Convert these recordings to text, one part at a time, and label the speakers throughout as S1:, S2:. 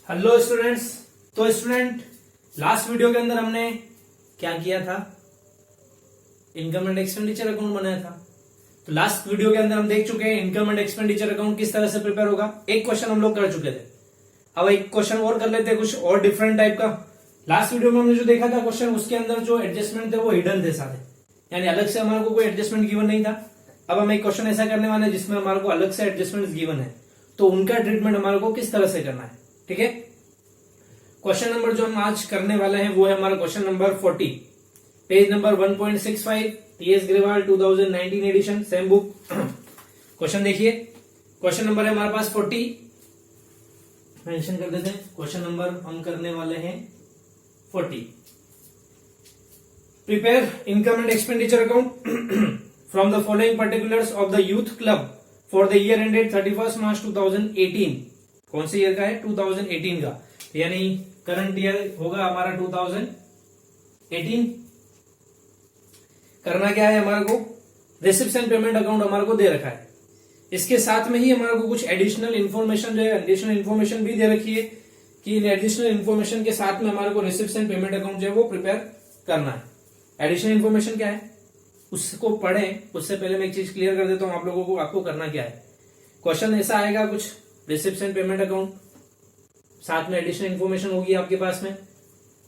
S1: Hello students. तो student, last video के अंदर हमने क्या किया था? इनकम एंड एक्सपेंडिचर अकाउंट बनाया था। तो लास्ट वीडियो के अंदर हम देख चुके हैं इनकम एंड एक्सपेंडिचर अकाउंट किस तरह से प्रिपेयर होगा। एक क्वेश्चन हम लोग कर चुके थे, अब एक क्वेश्चन और कर लेते हैं, कुछ और डिफरेंट टाइप का। लास्ट वीडियो में हमने जो देखा था क्वेश्चन, उसके अंदर जो एडजस्टमेंट थे वो हिडन थे सारे, यानी अलग से हमारे को कोई एडजस्टमेंट गिवन नहीं था। अब हम एक क्वेश्चन ऐसा करने वाले हैं जिसमें हमारे को अलग से एडजस्टमेंट गिवन है, तो उनका ट्रीटमेंट हमारे को किस तरह से करना है। ठीक है, क्वेश्चन नंबर जो हम आज करने वाले हैं वो है हमारा question number 40, page number 1.65, TS Grewal 2019 edition, same book. Question देखिए, क्वेश्चन नंबर है हमारे पास 40, मेंशन कर देते हैं। क्वेश्चन नंबर हम करने वाले हैं 40। Prepare income and expenditure account from the following particulars of the youth club for the year ended 31 March 2018। कौन से ईयर का है? 2018 का, यानी करंट ईयर होगा हमारा 2018। करना क्या है हमारे को? रिसिप्ट्स एंड पेमेंट अकाउंट हमारे को दे रखा है। इसके साथ में ही हमारे को कुछ एडिशनल इन्फॉर्मेशन जो है, एडिशनल इन्फॉर्मेशन भी दे रखी है कि इन एडिशनल इन्फॉर्मेशन के साथ में हमारे को रिसिप्ट्स एंड पेमेंट अकाउंट जो है वो प्रिपेयर करना है। एडिशनल इन्फॉर्मेशन क्या है उसको पढ़ें, उससे पहले मैं एक चीज क्लियर कर देता हूं आप लोगों को, आपको करना क्या है। क्वेश्चन ऐसा आएगा, कुछ रिसिप्ट्स एंड पेमेंट अकाउंट, साथ में एडिशनल इन्फॉर्मेशन होगी आपके पास में।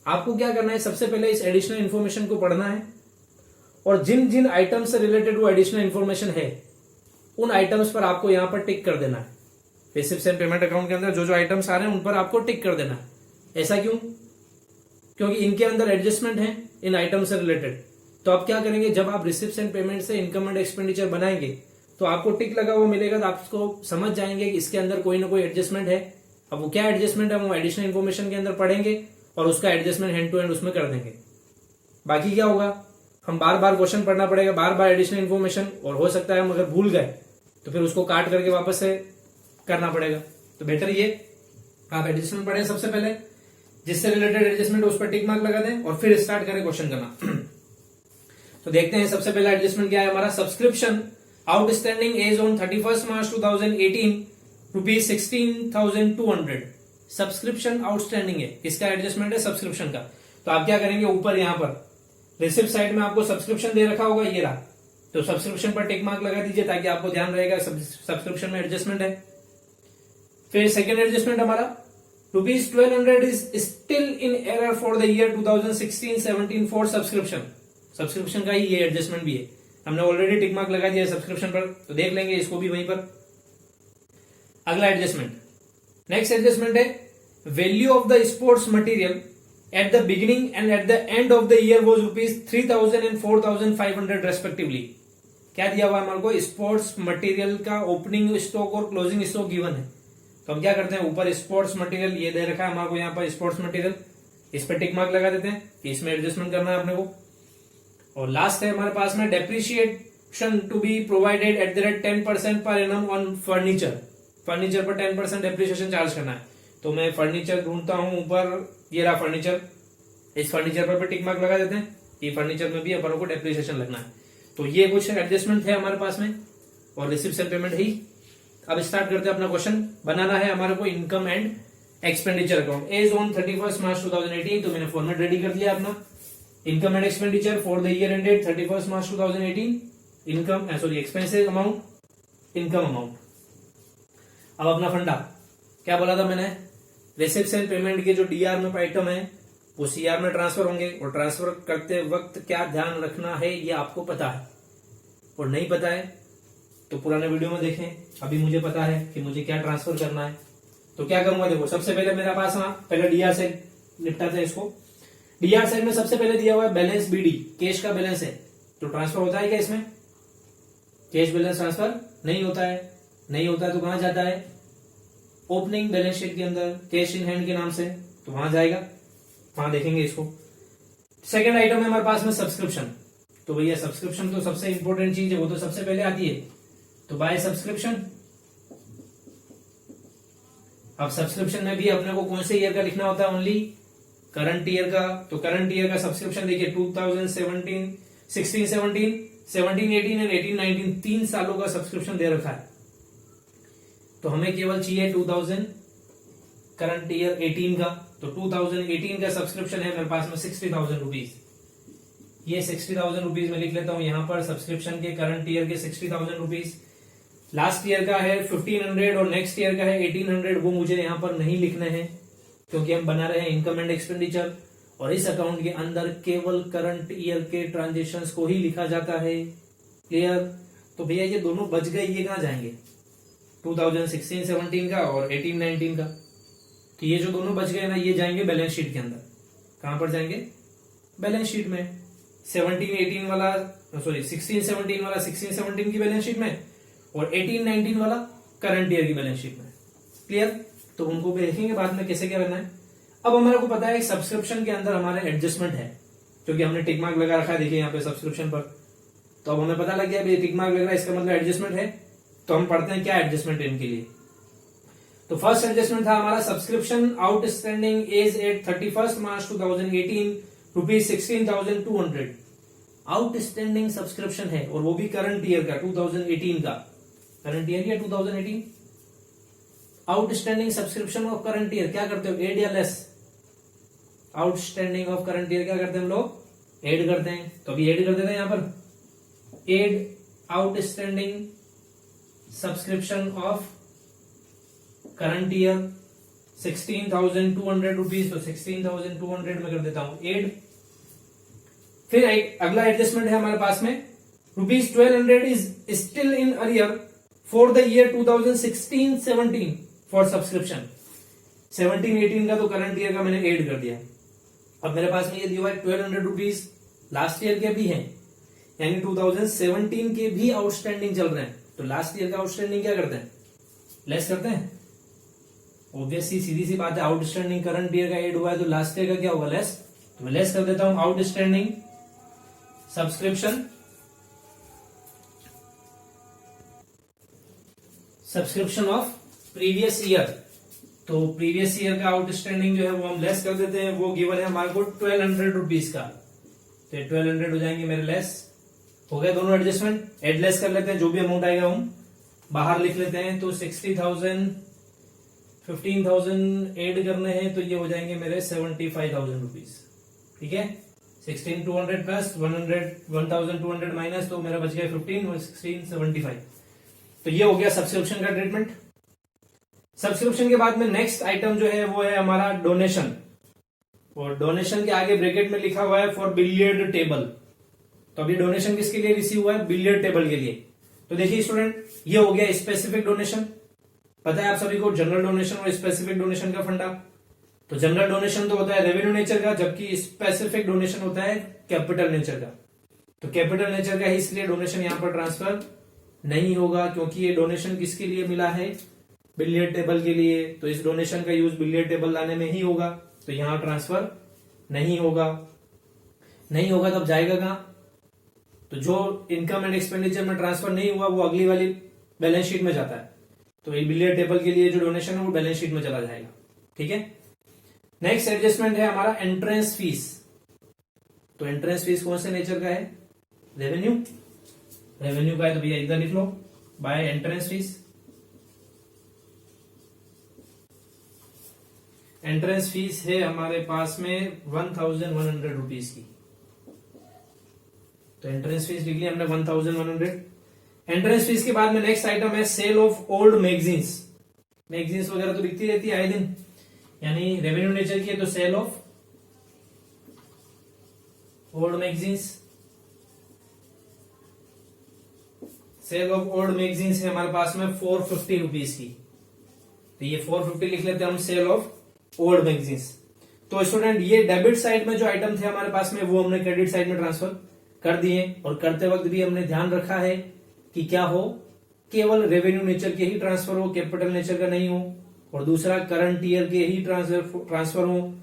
S1: आपको क्या करना है, सबसे पहले इस एडिशनल इन्फॉर्मेशन को पढ़ना है और जिन जिन आइटम से रिलेटेड वो एडिशनल इन्फॉर्मेशन है उन आइटम्स पर आपको यहां पर टिक कर देना है। रिसिप्ट्स एंड पेमेंट अकाउंट के अंदर जो जो आइटम्स आ रहे हैं उन पर आपको टिक कर देना है। ऐसा क्यों? क्योंकि इनके अंदर एडजस्टमेंट है इन आइटम से रिलेटेड। तो आप क्या करेंगे, जब आप रिसिप्ट्स एंड पेमेंट से इनकम एंड एक्सपेंडिचर बनाएंगे तो आपको टिक लगा हुआ मिलेगा, तो आपको समझ जाएंगे कि इसके अंदर कोई ना कोई एडजस्टमेंट है। अब वो क्या एडजस्टमेंट है वो एडिशनल इन्फॉर्मेशन के अंदर पढ़ेंगे और उसका एडजस्टमेंट हैंड टू हैंड उसमें कर देंगे। बाकी क्या होगा, हम बार बार क्वेश्चन पढ़ना पड़ेगा, बार बार एडिशनल इन्फॉर्मेशन, और हो सकता है हम अगर भूल गए तो फिर उसको काट करके वापस से करना पड़ेगा। तो बेटर ये आप एडजस्टमेंट पढ़ें सबसे पहले, जिससे रिलेटेड एडजस्टमेंट उस पर टिक मार्क लगा दें और फिर स्टार्ट करें क्वेश्चन करना। तो देखते हैं सबसे पहला एडजस्टमेंट क्या है हमारा। Subscription outstanding as on 31 March 2018 rupees 16,200। Subscription outstanding है, किसका एडजस्टमेंट है? सब्सक्रिप्शन का। तो आप क्या करेंगे, ऊपर यहां पर रिसिप्ट साइड में आपको सब्सक्रिप्शन दे रखा होगा, ये रहा, तो सब्सक्रिप्शन पर टिक मार्क लगा दीजिए ताकि आपको ध्यान रहेगा सब्सक्रिप्शन में एडजस्टमेंट है। फिर सेकेंड एडजस्टमेंट हमारा rupees 1200 is still in error for the year 2016-17 for subscription. Subscription का ही ये एडजस्टमेंट भी है, हमने ऑलरेडी टिक मार्क लगा दिया है सब्सक्रिप्शन पर, तो देख लेंगे इसको भी वहीं पर। अगला एडजस्टमेंट, नेक्स्ट एडजस्टमेंट है value of the sports material at the beginning and at the end of the year was rupees 3,000 and 4,500 respectively. क्या दिया हुआ हमारे को? स्पोर्ट्स मटेरियल का ओपनिंग स्टॉक और क्लोजिंग स्टॉक गिवन है। तो हम क्या करते हैं, ऊपर स्पोर्ट्स मटेरियल ये दे रखा है हमारे को, यहाँ पर स्पोर्ट्स मटेरियल, इस पर टिक मार्क लगा देते हैं कि इसमें एडजस्टमेंट करना है अपने को। और लास्ट है हमारे पास में depreciation to be provided at the rate 10% per annum on furniture. Furniture पर 10% डेप्रिशिएशन चार्ज करना है। तो मैं फर्नीचर ढूंढता हूं, ऊपर ये रहा फर्नीचर, इस फर्नीचर पर टिक मार्क लगा देते हैं, ये फर्नीचर में भी अपन को डेप्रिशिएशन लगना है। तो ये कुछ एडजस्टमेंट है हमारे पास में और रिसिप्ट्स एंड पेमेंट ही। अब स्टार्ट करते हैं अपना क्वेश्चन। बनाना है हमारे को income and expenditure account as on 31 March 2018। तो मैंने फॉर्मेट रेडी कर दिया अपना, income and expenditure for the year ended 31 March 2018, income expenses amount, income amount. अब अपना फंडा क्या बोला था मैंने, रिसिप्ट्स एंड पेमेंट के जो डीआर में आइटम है वो सीआर में ट्रांसफर होंगे, और ट्रांसफर करते वक्त क्या ध्यान रखना है ये आपको पता है, और नहीं पता है तो पुराने वीडियो में देखें। अभी मुझे पता है कि मुझे क्या ट्रांसफर करना है, तो क्या करूंगा, देखो सबसे पहले मेरे पास पहले डीआर से निपटाते हैं इसको। डीआर साइड में सबसे पहले दिया हुआ है बैलेंस बीडी, कैश का बैलेंस है, तो ट्रांसफर होता है क्या इसमें? कैश बैलेंस ट्रांसफर नहीं होता है, नहीं होता है तो कहां जाता है? ओपनिंग बैलेंस शीट के अंदर कैश इन हैंड के नाम से, तो वहां जाएगा, वहां देखेंगे इसको। सेकंड आइटम है हमारे पास में सब्सक्रिप्शन। तो भैया सब्सक्रिप्शन तो सबसे इंपॉर्टेंट चीज है, वो तो सबसे पहले आती है, तो बाय सब्सक्रिप्शन। अब सब्सक्रिप्शन में भी अपने को कौन से ईयर का लिखना होता है? ओनली करंट ईयर का। तो करंट ईयर का सब्सक्रिप्शन देखिए 2017, 16, 17, 17, 18 एंड 18, 19, 3 सालों का सब्सक्रिप्शन दे रखा है। तो हमें केवल चाहिए करंट ईयर 18 का, तो 2018 का सब्सक्रिप्शन है मेरे पास में 60,000 रुपीज। ये 60,000 रुपीज में लिख लेता हूं यहां पर सब्सक्रिप्शन के करंट ईयर के 60,000 रुपीज। लास्ट ईयर का है 1500 और नेक्स्ट ईयर का है 1800, वो मुझे यहां पर नहीं लिखने हैं क्योंकि हम बना रहे हैं इनकम एंड एक्सपेंडिचर, और इस अकाउंट के अंदर केवल करंट ईयर के ट्रांजेक्शन्स को ही लिखा जाता है। क्लियर? तो भैया ये दोनों बच गए, ये कहां जाएंगे? 2016-17 का और 18-19 का। तो ये जो दोनों बच गए ना, ये जाएंगे बैलेंस शीट के अंदर। कहां पर जाएंगे? बैलेंस शीट में। 17-18 वाला, सॉरी 16-17 वाला 16-17 की बैलेंस शीट में, और 18-19 वाला करंट ईयर की बैलेंस शीट में। क्लियर? तो उनको भी देखेंगे बाद में कैसे क्या करना है। अब हमारे को पता है सब्सक्रिप्शन के अंदर हमारे एडजस्टमेंट है, क्योंकि हमने टिक मार्क लगा रखा है, देखिए यहाँ पे सब्सक्रिप्शन पर। तो अब हमें पता लग गया टिक मार्क लग रहा है, इसका मतलब एडजस्टमेंट है। तो हम पढ़ते हैं क्या एडजस्टमेंट है इनके लिए। तो फर्स्ट एडजस्टमेंट था हमारा subscription outstanding as eight 31 March 2018 ₹16,200। Outstanding subscription है और वो भी करंट ईयर का 2018 का। करंट ईयर या 2018? Outstanding subscription of current year क्या करते हो? एड या less? Outstanding of current year क्या करते हैं हम लोग? एड करते हैं। तो अभी एड कर देते हैं यहां पर, add outstanding subscription of current year 16,200 rupees. तो 16,200 में कर देता हूं एड। फिर अगला एडजस्टमेंट है हमारे पास में, ₹1200 is still in arrear for the year 2016-17 for subscription. 17-18 का तो करंट ईयर का मैंने एड कर दिया। अब मेरे पास में ये दिया है 1200 रुपीज लास्ट ईयर के भी हैं, यानी 2017 के भी आउटस्टैंडिंग चल रहे हैं। तो लास्ट ईयर का आउटस्टैंडिंग क्या करते हैं? लेस करते हैं। ऑब्वियसली सीधी सी बात है, आउटस्टैंडिंग करंट ईयर का एड हुआ है तो लास्ट ईयर का क्या होगा? लेस। तो मैं लेस कर देता हूं outstanding subscription of previous year. तो प्रीवियस ईयर का आउटस्टैंडिंग जो है वो हम लेस कर देते हैं। वो गिवन है हमारे को 1200 रुपीज का, तो 1200 हो जाएंगे मेरे लेस। हो गए दोनों एडजस्टमेंट। एड लेस कर लेते हैं, जो भी अमाउंट आएगा हम बाहर लिख लेते हैं। तो 60,000 15,000 एड करने हैं, तो ये हो जाएंगे मेरे 75,000 रुपीज। ठीक है, 16,200 प्लस 1,200 माइनस, तो मेरा बच गया 15 और 16 75। तो ये हो गया सब्सक्रिप्शन का ट्रीटमेंट। सब्सक्रिप्शन के बाद में नेक्स्ट आइटम जो है वो है हमारा डोनेशन, और डोनेशन के आगे ब्रैकेट में लिखा हुआ है फॉर बिलियर्ड टेबल। तो अभी डोनेशन किसके लिए रिसीव हुआ है? बिलियर्ड टेबल के लिए। तो देखिए स्टूडेंट, ये हो गया स्पेसिफिक डोनेशन। पता है आप सभी को जनरल डोनेशन और स्पेसिफिक डोनेशन का फंडा। तो जनरल डोनेशन तो होता है रेवेन्यू नेचर का, जबकि स्पेसिफिक डोनेशन होता है कैपिटल नेचर का। तो कैपिटल नेचर का ही इसलिए डोनेशन यहां पर ट्रांसफर नहीं होगा, क्योंकि ये डोनेशन किसके लिए मिला है? बिलियर्ड टेबल के लिए। तो इस डोनेशन का यूज बिलियर्ड टेबल लाने में ही होगा, तो यहां ट्रांसफर नहीं होगा। नहीं होगा तब जाएगा कहां? तो जो इनकम एंड एक्सपेंडिचर में ट्रांसफर नहीं हुआ वो अगली वाली बैलेंस शीट में जाता है। तो ये बिलियर्ड टेबल के लिए जो डोनेशन है वो बैलेंस शीट में चला जाएगा। ठीक है, नेक्स्ट एडजस्टमेंट है हमारा एंट्रेंस फीस। तो एंट्रेंस फीस कौन से नेचर का है? रेवेन्यू। रेवेन्यू का है तो भैया इधर लिख लो, by entrance fees. Entrance fees है हमारे पास में 1,100 रुपीज की। तो एंट्रेंस फीस लिख लिया हमने 1,100। एंट्रेंस फीस के बाद में नेक्स्ट आइटम है sale of old magazines. Magazines वगैरह तो बिकती रहती है आए दिन, यानी रेवेन्यू नेचर की है, तो sale of old magazines. Sale of old magazines है हमारे पास में 450 रुपीज की। तो ये 450 लिख लेते हैं हम, सेल ऑफ ओल्ड मैगजीन्स। तो स्टूडेंट ये डेबिट साइड में जो आइटम थे हमारे पास में वो हमने क्रेडिट साइड में ट्रांसफर कर दिए, और करते वक्त भी हमने ध्यान रखा है कि क्या हो, केवल रेवेन्यू नेचर के ही ट्रांसफर हो, कैपिटल नेचर का नहीं हो, और दूसरा करंट ईयर के ही ट्रांसफर हो,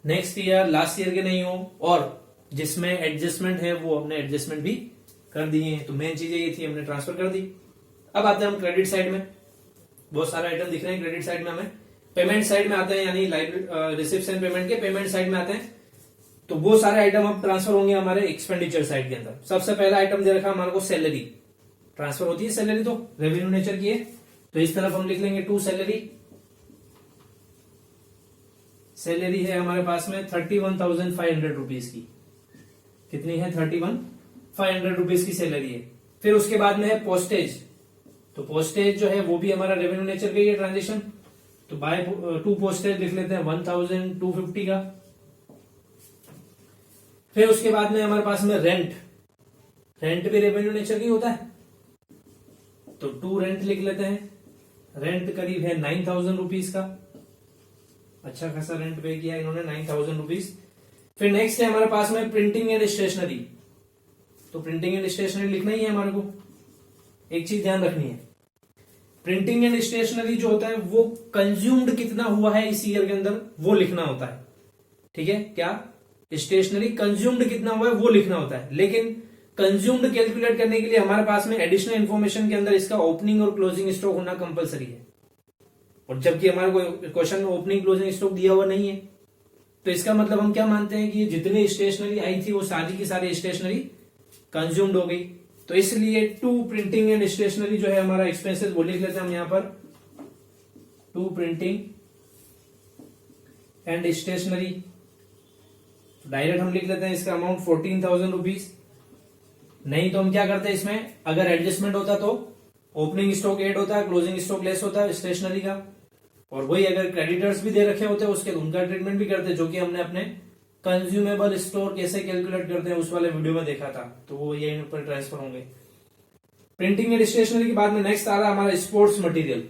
S1: नेक्स्ट ईयर लास्ट ईयर के नहीं हो, और जिसमें एडजस्टमेंट है वो हमने एडजस्टमेंट भी कर दिए हैं। तो मेन चीज ये थी, हमने ट्रांसफर कर दी। अब आते हैं हम क्रेडिट साइड में। बहुत सारे आइटम दिख रहे हैं क्रेडिट साइड में। हमें पेमेंट साइड में आते हैं, यानी रिसिप्ट्स एंड पेमेंट के पेमेंट साइड में आते हैं। तो वो सारे आइटम अब ट्रांसफर होंगे हमारे एक्सपेंडिचर साइड के अंदर। सबसे पहला आइटम दे रखा हमारे को सैलरी। ट्रांसफर होती है सैलरी, तो रेवेन्यू नेचर की है, तो इस तरफ हम लिख लेंगे टू सैलरी। सैलरी है हमारे पास में 31,500 रुपीज की। कितनी है? 31,500 रुपीज की सैलरी है। फिर उसके बाद में है पोस्टेज। तो पोस्टेज जो है वो भी हमारा रेवेन्यू नेचर का ही है ट्रांजेक्शन। तो बाय टू पोस्टेज लिख लेते हैं 1,250 का। फिर उसके बाद में हमारे पास में रेंट। रेंट भी रेवेन्यू नेचर की होता है, तो टू रेंट लिख लेते हैं। रेंट करीब है 9,000 रुपीज का। अच्छा खासा रेंट पे किया इन्होंने, 9,000 रुपीज। फिर नेक्स्ट है हमारे पास में प्रिंटिंग एंड स्टेशनरी। तो प्रिंटिंग एंड स्टेशनरी लिखना ही है हमारे को। एक चीज ध्यान रखनी है, प्रिंटिंग एंड स्टेशनरी जो होता है वो कंज्यूम्ड कितना हुआ है इस ईयर के अंदर वो लिखना होता है। ठीक है, क्या स्टेशनरी कंज्यूम्ड कितना हुआ है वो लिखना होता है। लेकिन कंज्यूम्ड कैलकुलेट करने के लिए हमारे पास में एडिशनल इन्फॉर्मेशन के अंदर इसका ओपनिंग और क्लोजिंग स्टॉक होना कंपलसरी है, और जबकि हमारे को क्वेश्चन में ओपनिंग क्लोजिंग स्टॉक दिया हुआ नहीं है। तो इसका मतलब हम क्या मानते हैं कि जितनी स्टेशनरी आई थी वो सारी की सारी स्टेशनरी कंज्यूम्ड हो गई। तो इसलिए टू प्रिंटिंग एंड स्टेशनरी जो है हमारा एक्सपेंसेस वो लिख लेते हैं हम यहां पर, to printing and stationery. Direct हम लिख लेते हैं इसका अमाउंट 14,000 रुपीज। नहीं तो हम क्या करते हैं इसमें, अगर एडजस्टमेंट होता तो ओपनिंग स्टॉक एड होता है, क्लोजिंग स्टॉक लेस होता है स्टेशनरी का। और वही अगर क्रेडिटर्स भी दे रखे होते हैं उसके उनका ट्रीटमेंट भी करते, जो कि हमने अपने कंज्यूमेबल स्टोर कैसे कैलकुलेट करते हैं उस वाले वीडियो में देखा था। तो वो ये इन पर ट्रांसफर होंगे। प्रिंटिंग एंड स्टेशनरी के बाद में नेक्स्ट आ रहा है हमारा स्पोर्ट्स मटेरियल।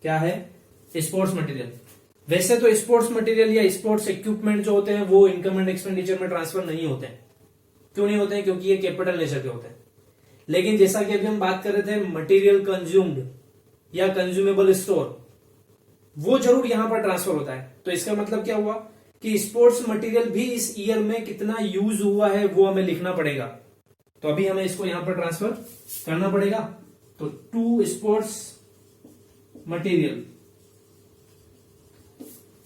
S1: क्या है? Sports material. वैसे तो स्पोर्ट्स मटेरियल या स्पोर्ट्स इक्विपमेंट जो होते हैं वो इनकम एंड एक्सपेंडिचर में ट्रांसफर नहीं होते हैं। क्यों नहीं होते हैं? क्योंकि ये कैपिटल नेचर के होते हैं। लेकिन जैसा कि अभी हम बात कर रहे थे मटेरियल कंज्यूम्ड या कंज्यूमेबल स्टोर, वो जरूर यहां पर ट्रांसफर होता है। तो इसका मतलब क्या हुआ कि स्पोर्ट्स मटेरियल भी इस ईयर में कितना यूज हुआ है वो हमें लिखना पड़ेगा। तो अभी हमें इसको यहां पर ट्रांसफर करना पड़ेगा। तो to sports material,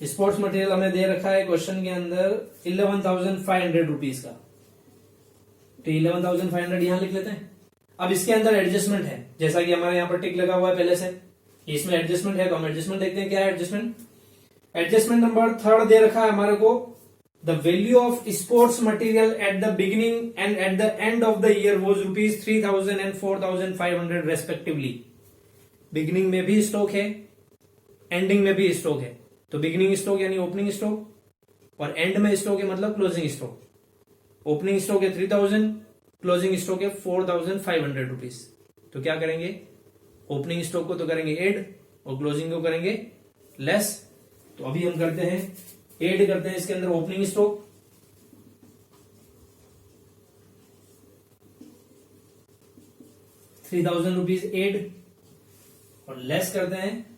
S1: sports material हमें दे रखा है क्वेश्चन के अंदर 11,500 रुपीज का। तो 11,500 यहां लिख लेते हैं। अब इसके अंदर एडजस्टमेंट है, जैसा कि हमारे यहां पर टिक लगा हुआ है पहले से, इसमें एडजस्टमेंट है। तो हम एडजस्टमेंट देखते हैं क्या है एडजस्टमेंट। एडजस्टमेंट नंबर 3 दे रखा है हमारे को, the value of sports material at the beginning and at the end of the year was ₹3,000 and 4,500 respectively. Beginning में भी स्टॉक है, एंडिंग में भी स्टॉक है। तो बिगिनिंग स्टॉक यानी ओपनिंग स्टॉक, और एंड में स्टॉक है मतलब क्लोजिंग स्टॉक। ओपनिंग स्टॉक है 3,000, क्लोजिंग स्टॉक है 4,500 रुपीज। तो क्या करेंगे, ओपनिंग स्टॉक को तो करेंगे एड और क्लोजिंग को करेंगे लेस। तो अभी हम करते हैं एड करते हैं इसके अंदर ओपनिंग स्टॉक, 3,000 रुपीज एड, और लेस करते हैं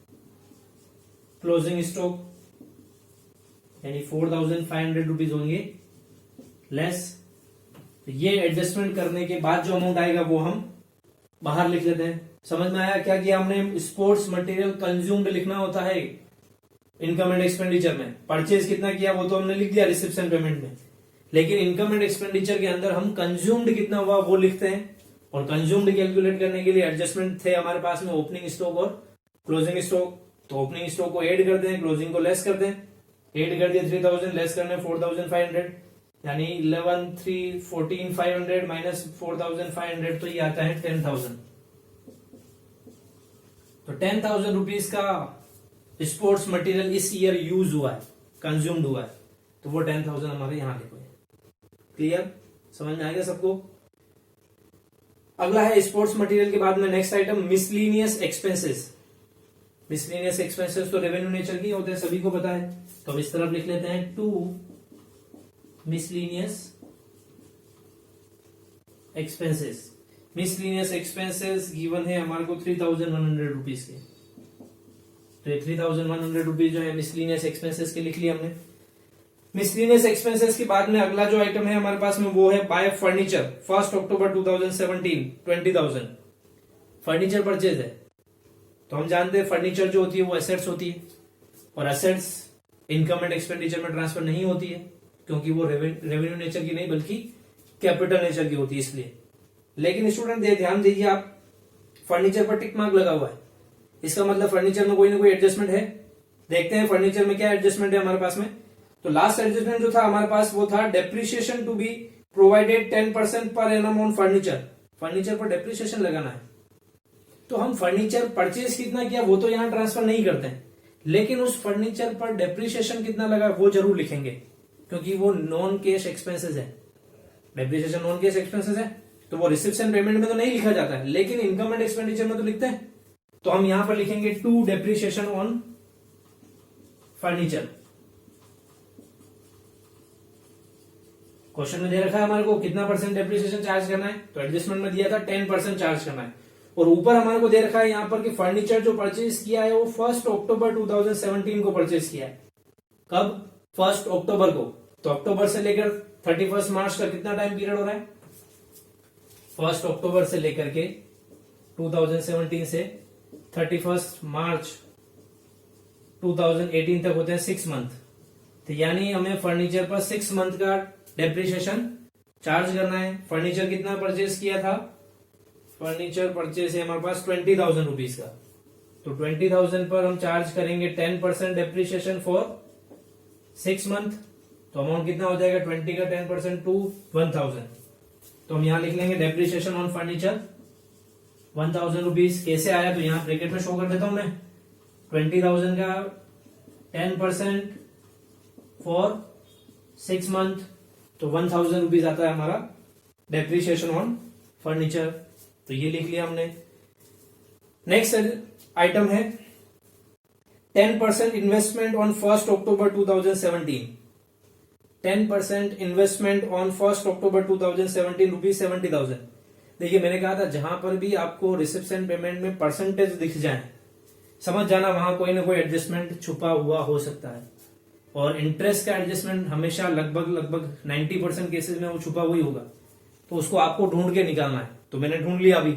S1: क्लोजिंग स्टॉक यानी 4,500 रुपीज होंगे लेस। तो ये एडजस्टमेंट करने के बाद जो अमाउंट आएगा वो हम बाहर लिख लेते हैं। समझ में आया क्या किया हमने? स्पोर्ट्स मटेरियल कंज्यूम्ड लिखना होता है इनकम एंड एक्सपेंडिचर में। परचेज कितना किया वो तो हमने लिख दिया रिसिप्शन पेमेंट में, लेकिन इनकम एंड एक्सपेंडिचर के अंदर हम कंज्यूम्ड कितना हुआ वो लिखते हैं। और कंज्यूम्ड कैलकुलेट करने के लिए एडजस्टमेंट थे हमारे पास में ओपनिंग स्टॉक और क्लोजिंग स्टॉक। तो ओपनिंग स्टॉक को एड करते हैं, क्लोजिंग को लेस करते हैं। एड कर दिया 3,000, लेस करने 4,500, यानी 14,500 माइनस 4,500, तो ये आता है 10,000। तो 10,000 रुपीज का स्पोर्ट्स मटेरियल इस ईयर यूज हुआ है, कंज्यूम्ड हुआ है। तो वो 10,000 हमारे यहां लिखे हुए। क्लियर? समझ में आएगा सबको? अगला है स्पोर्ट्स मटेरियल के बाद में next item miscellaneous expenses. Miscellaneous expenses तो रेवेन्यू नेचर की होते हैं, सभी को पता है। तो हम इस तरफ लिख लेते हैं to miscellaneous expenses. Miscellaneous expenses given है हमारे को 3,100 रुपीज के। तो ये 3,100 रुपीज जो है मिसलीनियस एक्सपेंसेस के लिख लिया हमने। मिसलीनियस एक्सपेंसेस के बाद में अगला जो आइटम है हमारे पास में वो है बाय फर्नीचर 1 अक्टूबर 2017, 20,000 फर्नीचर परचेज है। तो हम जानते हैं फर्नीचर जो होती है वो एसेट्स होती है, और एसेट्स इनकम एंड एक्सपेंडिचर में ट्रांसफर नहीं होती है, क्योंकि वो रेवेन्यू नेचर की नहीं बल्कि कैपिटल नेचर की होती है इसलिए। लेकिन स्टूडेंट ध्यान दीजिए, आप फर्नीचर पर टिक मार्क लगा हुआ है, इसका मतलब फर्नीचर में कोई ना कोई एडजस्टमेंट है। देखते हैं फर्नीचर में क्या एडजस्टमेंट है हमारे पास में। तो लास्ट एडजस्टमेंट जो था हमारे पास वो था depreciation to be provided 10% per annum on furniture. Furniture पर डेप्रिसिएशन लगाना है, तो हम फर्नीचर परचेज कितना किया वो तो यहाँ ट्रांसफर नहीं करते हैं, लेकिन उस फर्नीचर पर डेप्रिसिएशन कितना लगा वो जरूर लिखेंगे, क्योंकि वो नॉन कैश एक्सपेंसेस है। डेप्रिसिएशन नॉन कैश एक्सपेंसेस है, तो वो रिसिप्शन पेमेंट में तो नहीं लिखा जाता है, लेकिन इनकम एंड एक्सपेंडिचर में तो लिखते हैं। तो हम यहां पर लिखेंगे to depreciation on furniture. Question में दे रखा है हमारे को कितना परसेंट डेप्रिसिएशन चार्ज करना है, तो एडजस्टमेंट में दिया था 10% चार्ज करना है। और ऊपर हमारे को दे रखा है यहाँ पर कि फर्नीचर जो परचेज किया है वो 1 अक्टूबर 2017 को परचेज किया है। कब? 1 अक्टूबर को। तो अक्टूबर से लेकर 31 मार्च का कितना टाइम पीरियड हो रहा है? 1 अक्टूबर से लेकर के 2017 से 31 मार्च 2018 तक होते हैं 6 मंथ। तो यानी हमें फर्नीचर पर 6 मंथ का डेप्रिसिएशन चार्ज करना है। फर्नीचर कितना परचेज किया था? फर्नीचर परचेज है हमारे पास 20,000 रुपीज का, तो 20,000 पर हम चार्ज करेंगे 10% डेप्रिसिएशन फॉर 6 मंथ। तो अमाउंट कितना हो जाएगा? 20 का 10% टू 1,000। तो हम यहां लिख लेंगे डेप्रिसिएशन ऑन फर्नीचर 1,000 रुपीज। कैसे आया? तो यहां ब्रैकेट में शो कर देता हूं मैं। 20,000 का 10% फॉर 6 मंथ, तो 1,000 रुपीज आता है हमारा डेप्रिसिएशन ऑन फर्नीचर। तो ये लिख लिया हमने। नेक्स्ट आइटम है 10% investment on 1 October 2017। 10% investment on 1 October 2017 rupees 70,000। देखिए मैंने कहा था जहां पर भी आपको रिसिप्शन पेमेंट में परसेंटेज दिख जाए समझ जाना वहां कोई ना कोई एडजस्टमेंट छुपा हुआ हो सकता है। और इंटरेस्ट का एडजस्टमेंट हमेशा लगभग 90% केसेस में वो छुपा हुआ ही होगा, तो उसको आपको ढूंढ के निकालना है। तो मैंने ढूंढ लिया। अभी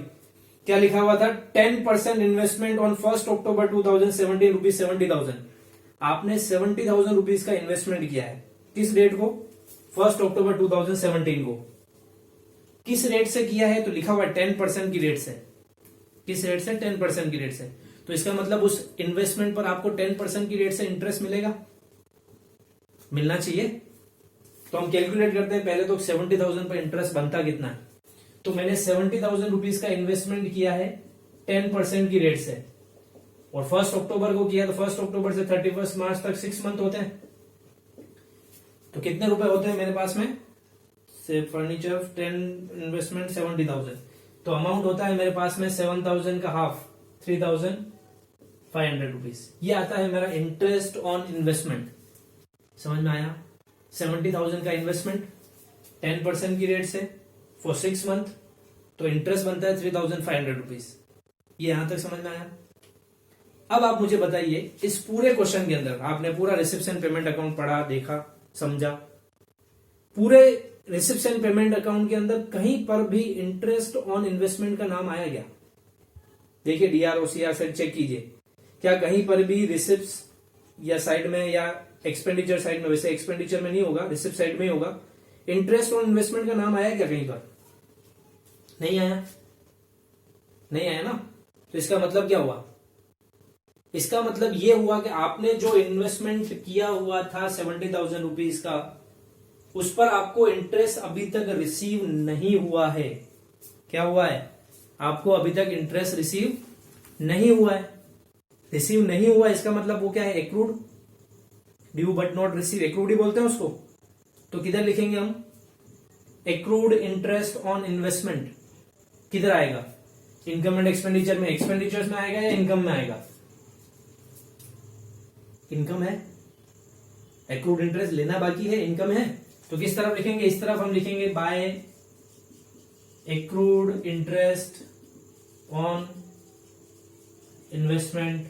S1: क्या लिखा हुआ था? 10% इन्वेस्टमेंट ऑन 1 अक्टूबर 2017 रुपीज 70,000। आपने 70,000 रुपीज का इन्वेस्टमेंट किया है। किस डेट को? 1 अक्टूबर 2017 को। किस रेट से किया है? तो लिखा हुआ है 10% की रेट से। किस रेट से? 10% की रेट से। तो इसका मतलब उस इन्वेस्टमेंट पर आपको 10% की रेट से इंटरेस्ट मिलेगा, मिलना चाहिए। तो हम कैलकुलेट करते हैं पहले। तो 70,000 पर इंटरेस्ट बनता कितना है? तो मैंने 70,000 रुपीज का इन्वेस्टमेंट किया है 10% की रेट से, और 1 अक्टूबर को किया। तो 1 अक्टूबर से 31 मार्च तक 6 मंथ होते हैं। तो कितने रुपए होते हैं मेरे पास में? से फर्नीचर 10 इन्वेस्टमेंट 70,000, तो अमाउंट होता है मेरे पास में 7,000 का हाफ 3,500 रुपीज। ये आता है मेरा इंटरेस्ट ऑन इन्वेस्टमेंट। समझ में आया? 70,000 का इन्वेस्टमेंट 10% की रेट से फॉर 6 मंथ, तो इंटरेस्ट बनता है 3,500 रुपीज। ये यहां तक समझ में आया? अब आप मुझे बताइए इस पूरे क्वेश्चन के अंदर आपने पूरा रिसिप्शन पेमेंट अकाउंट पढ़ा, देखा, समझा। पूरे रिसिप्शन पेमेंट अकाउंट के अंदर कहीं पर भी इंटरेस्ट ऑन इन्वेस्टमेंट का नाम आया गया? देखिए डीआर ओसीआर से चेक कीजिए, क्या कहीं पर भी रिसिप्ट या साइड में या एक्सपेंडिचर साइड में, वैसे एक्सपेंडिचर में नहीं होगा, रिसिप्ट साइड में ही होगा, इंटरेस्ट ऑन इन्वेस्टमेंट का नाम आया क्या कहीं पर? नहीं आया। नहीं आया ना। तो इसका मतलब क्या हुआ? इसका मतलब यह हुआ कि आपने जो इन्वेस्टमेंट किया हुआ था 70,000 रुपीज का, उस पर आपको इंटरेस्ट अभी तक रिसीव नहीं हुआ है। क्या हुआ है? आपको अभी तक इंटरेस्ट रिसीव नहीं हुआ है। रिसीव नहीं हुआ इसका मतलब वो क्या है? Accrued, due but not receive, accrued ही बोलते हैं उसको। तो किधर लिखेंगे हम? एक्रूड इंटरेस्ट ऑन इन्वेस्टमेंट किधर आएगा? इनकम एंड एक्सपेंडिचर में। एक्सपेंडिचर्स में आएगा या इनकम में आएगा? इनकम है। एक्रूड इंटरेस्ट लेना बाकी है, इनकम है। तो किस तरफ लिखेंगे? इस तरफ हम लिखेंगे by accrued interest on investment.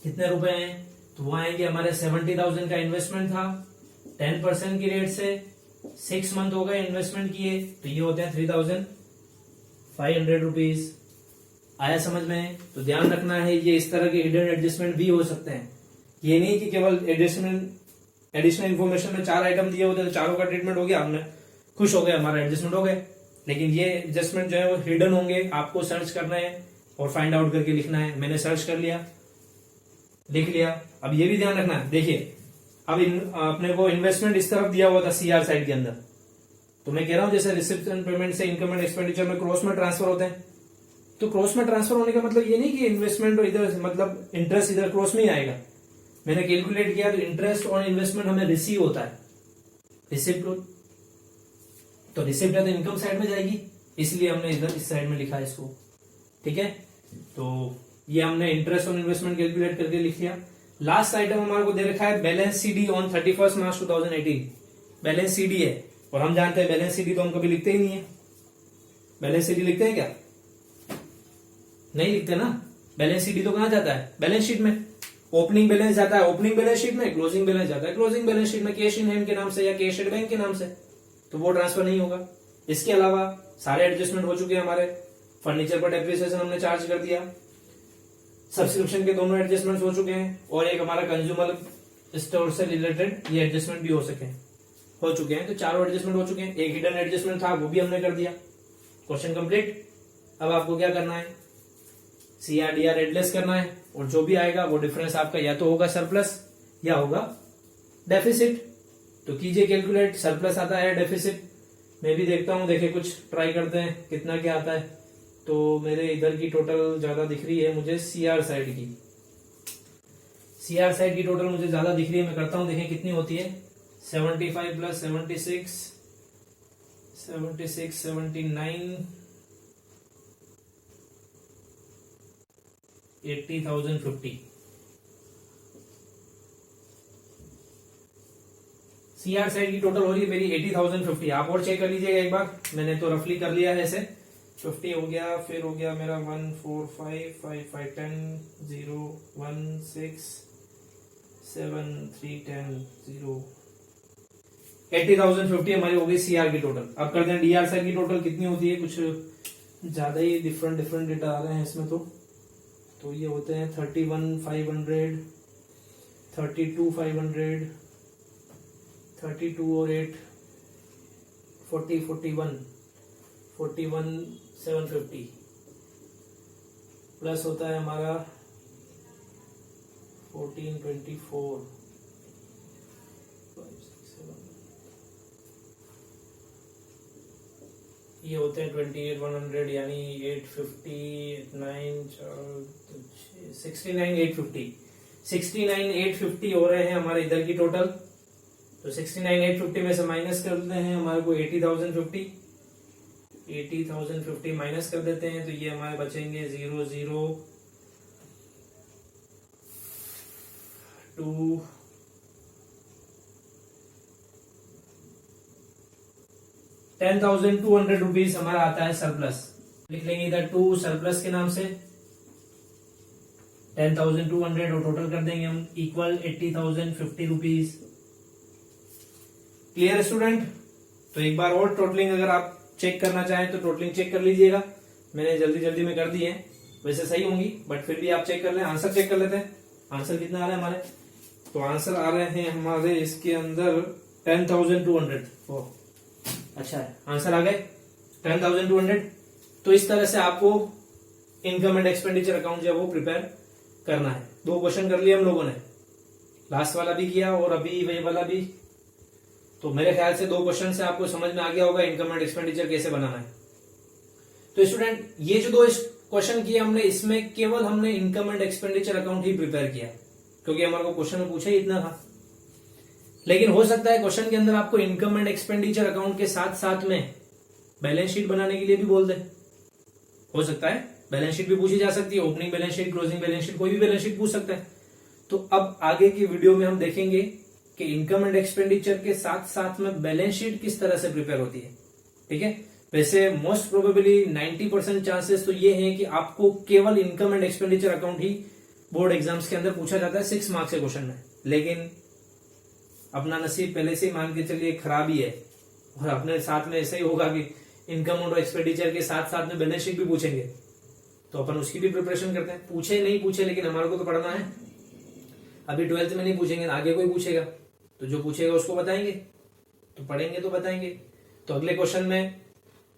S1: कितने रुपए हैं? तो वो आएंगे हमारे 70,000 का इन्वेस्टमेंट था 10% की रेट से, 6 मंथ हो गए इन्वेस्टमेंट किए, तो ये होते हैं 3,500 रुपीज। आया समझ में? तो ध्यान रखना है ये इस तरह के हिडन एडजस्टमेंट भी हो सकते हैं। ये नहीं कि केवल एडिशनल इन्फॉर्मेशन में 4 आइटम दिए होते तो चारों का ट्रीटमेंट हो गया, हमने खुश हो गए, हमारा एडजस्टमेंट हो गए। लेकिन ये एडजस्टमेंट जो है वो हिडन होंगे, आपको सर्च करना है और फाइंड आउट करके लिखना है। मैंने सर्च कर लिया, लिख लिया। अब ये भी ध्यान रखना है। देखिए अपने को इन्वेस्टमेंट इस तरफ दिया हुआ था सीआर साइड के अंदर, तो मैं कह रहा हूं जैसे रिसिप्ट एंड पेमेंट से इनकम एंड एक्सपेंडिचर में क्रॉस में ट्रांसफर होते हैं, तो क्रॉस में ट्रांसफर होने का मतलब ये नहीं कि इन्वेस्टमेंट इधर मतलब इंटरेस्ट इधर क्रॉस में ही आएगा। मैंने कैलकुलेट किया तो इंटरेस्ट और इन्वेस्टमेंट हमें रिसीव होता है, रिसिप्ट, तो रिसिप्ट है तो इनकम साइड में जाएगी, इसलिए हमने इधर इस साइड में लिखा है इसको। ठीक है, तो ये हमने इंटरेस्ट और इन्वेस्टमेंट कैलकुलेट करके लिख लिया। लास्ट आइटम हमारे को दे रखा है balance CD on 31 March 2018। Balance CD है और हम जानते हैं बैलेंस सीडी तो हम कभी लिखते ही नहीं है। बैलेंस सीडी लिखते हैं क्या? नहीं लिखते ना। बैलेंस सीडी तो कहां जाता है? बैलेंस शीट में। ओपनिंग बैलेंस जाता है ओपनिंग बैलेंस शीट में, क्लोजिंग बैलेंस जाता है क्लोजिंग बैलेंस शीट में, कैश इन हैंड के नाम से या कैश एट बैंक के नाम से, तो वो ट्रांसफर नहीं होगा। इसके अलावा सारे एडजस्टमेंट हो चुके हैं हमारे। फर्नीचर पर डेप्रिसिएशन हमने चार्ज कर दिया, सब्सक्रिप्शन के दोनों एडजस्टमेंट हो चुके हैं, और एक हमारा कंज्यूमर स्टोर से रिलेटेड ये एडजस्टमेंट भी हो चुके हैं। तो चारों एडजस्टमेंट हो चुके हैं। एक हिडन एडजस्टमेंट था वो भी हमने कर दिया। Question complete. अब आपको क्या करना है? CRDR एडलेस करना है, और जो भी आएगा वो डिफरेंस आपका या तो होगा सरप्लस या होगा डेफिसिट। तो कीजिए कैलकुलेट, सरप्लस आता है डेफिसिट। मैं भी देखता हूं, देखे कुछ ट्राई करते हैं कितना क्या आता है। तो मेरे इधर की टोटल ज्यादा दिख रही है मुझे सीआर साइड की। सीआर साइड की टोटल मुझे ज्यादा दिख रही है, मैं करता हूं, देखें कितनी होती है। 75 प्लस 76 79 80,050। सीआर साइड की टोटल हो रही है मेरी 80,050। आप और चेक कर लीजिएगा एक बार, मैंने तो रफली कर लिया है ऐसे। 50 हो गया, फिर हो गया मेरा 1 4 5 5 5 10 0 1 6 7 3 10 0 80,050 हमारी हो गई सीआर की टोटल। अब करते हैं डीआर साइड की टोटल कितनी होती है। कुछ ज्यादा ही डिफरेंट डेटा आ रहे हैं इसमें। तो ये होते हैं 31,500 32,500 32 और 8 40 41 750 प्लस होता है हमारा 14 24 ये होते हैं 28,100 यानी 850 69,850 हो रहे हैं हमारे इधर की टोटल। तो 69,850 में से माइनस करते हैं हमारे को 80,050 माइनस कर देते हैं, तो ये हमारे बचेंगे 0 0 2 10,200 रुपीज हमारा आता है सरप्लस। लिख लेंगे इधर 2 सरप्लस के नाम से 10,200 और टोटल कर देंगे हम इक्वल 80,050 रुपीज। Clear student? तो एक बार और टोटलिंग अगर आप चेक करना चाहें तो टोटलिंग चेक कर लीजिएगा। मैंने जल्दी में कर दी है, वैसे सही होंगी बट फिर भी आप चेक कर लें। आंसर चेक कर लेते हैं, आंसर कितना आ रहा है हमारे। तो आंसर आ रहे हैं हमारे इसके अंदर 10,200। अच्छा है, आंसर आ गए 10,200। तो इस तरह से आपको इनकम एंड एक्सपेंडिचर अकाउंट जो है वो प्रिपेयर करना है। 2 क्वेश्चन कर लिए हम लोगों ने, लास्ट वाला भी किया और अभी वही वाला भी। तो मेरे ख्याल से 2 क्वेश्चन से आपको समझ में आ गया होगा इनकम एंड एक्सपेंडिचर कैसे बनाना है। तो स्टूडेंट ये जो 2 क्वेश्चन किए हमने, इसमें केवल हमने income and expenditure account he prepare किया, क्योंकि हमारे को क्वेश्चन में पूछा ही इतना था। लेकिन हो सकता है क्वेश्चन के अंदर आपको इनकम एंड एक्सपेंडिचर अकाउंट के साथ साथ में बैलेंस शीट बनाने के लिए भी बोल दे। हो सकता है बैलेंस शीट भी पूछी जा सकती है, opening balance sheet, closing balance sheet, कोई भी बैलेंस शीट पूछ सकता है। तो अब आगे की वीडियो में हम देखेंगे कि इनकम एंड एक्सपेंडिचर के साथ साथ में बैलेंस शीट किस तरह से प्रिपेयर होती है। ठीक है, वैसे मोस्ट प्रोबेबली 90% चांसेस तो ये हैं कि आपको केवल income and expenditure account he board exams के अंदर पूछा जाता है 6 मार्क्स के क्वेश्चन में। लेकिन अपना नसीब पहले से ही मान के चलिए खराब ही है, और अपने साथ में ऐसा ही होगा कि इनकम और एक्सपेंडिचर के साथ साथ में बैलेंस शीट भी पूछेंगे, तो अपन उसकी भी प्रिपरेशन करते हैं। पूछे नहीं पूछे, लेकिन हमारे को तो पढ़ना है। अभी 12th में नहीं पूछेंगे, आगे कोई पूछेगा तो जो पूछेगा उसको बताएंगे, तो पढ़ेंगे तो बताएंगे। तो अगले क्वेश्चन में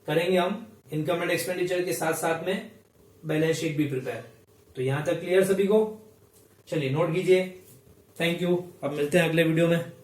S1: करेंगे हम इनकम एंड एक्सपेंडिचर के साथ साथ में बैलेंस शीट भी प्रिपेयर। तो यहां तक क्लियर सभी को? चलिए नोट कीजिए। Thank you. अब मिलते हैं अगले वीडियो में।